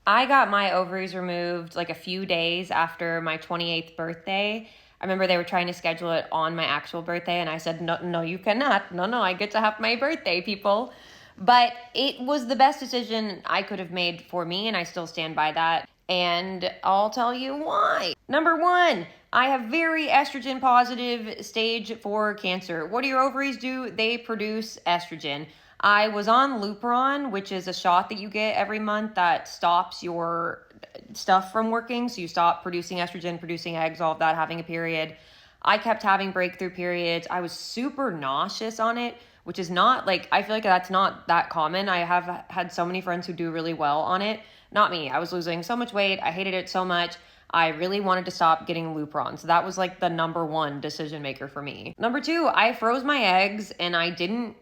I got my ovaries removed like a few days after my 28th birthday. I remember they were trying to schedule it on my actual birthday, and I said, no, no, you cannot. No, no, I get to have my birthday, people. But it was the best decision I could have made for me, and I still stand by that. And I'll tell you why. Number one, I have very estrogen positive stage 4 cancer. What do your ovaries do? They produce estrogen. I was on Lupron, which is a shot that you get every month that stops your stuff from working. So you stop producing estrogen, producing eggs, all of that, having a period. I kept having breakthrough periods. I was super nauseous on it, which is not like, I feel like that's not that common. I have had so many friends who do really well on it. Not me. I was losing so much weight. I hated it so much. I really wanted to stop getting Lupron. So that was like the number one decision maker for me. Number two, I froze my eggs and I didn't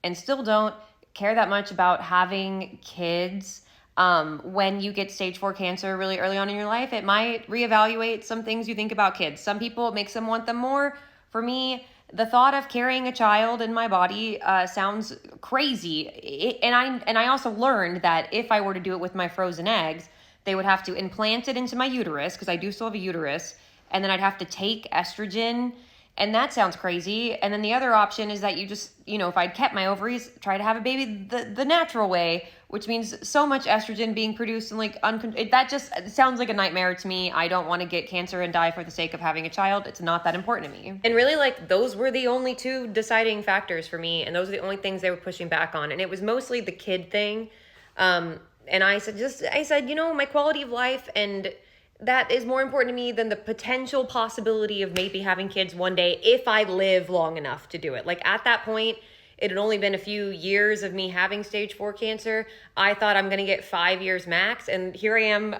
and still don't care that much about having kids. When you get stage 4 cancer really early on in your life, it might reevaluate some things you think about kids. Some people, it makes them want them more. For me, the thought of carrying a child in my body sounds crazy. And I also learned that if I were to do it with my frozen eggs, they would have to implant it into my uterus, because I do still have a uterus, and then I'd have to take estrogen, and that sounds crazy. And then the other option is that you just, if I'd kept my ovaries, try to have a baby the natural way, which means so much estrogen being produced and like that just sounds like a nightmare to me. I don't want to get cancer and die for the sake of having a child. It's not that important to me. And really, like, those were the only two deciding factors for me, and those are the only things they were pushing back on. And it was mostly the kid thing. And I said, my quality of life, and that is more important to me than the potential possibility of maybe having kids one day if I live long enough to do it. Like, at that point, it had only been a few years of me having stage 4 cancer. I thought I'm going to get 5 years max, and here I am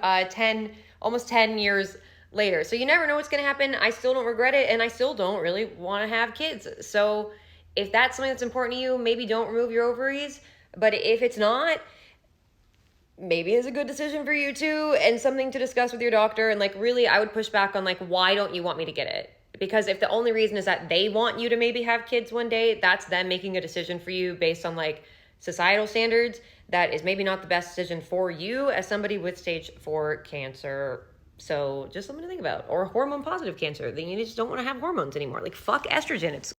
almost 10 years later. So you never know what's going to happen. I still don't regret it, and I still don't really want to have kids. So if that's something that's important to you, maybe don't remove your ovaries. But if it's not, maybe it's a good decision for you too, and something to discuss with your doctor. And like, really, I would push back on like, why don't you want me to get it? Because if the only reason is that they want you to maybe have kids one day, that's them making a decision for you based on like societal standards. That is maybe not the best decision for you as somebody with stage 4 cancer. So just something to think about. Or hormone positive cancer. Then you just don't want to have hormones anymore. Like, fuck estrogen. It's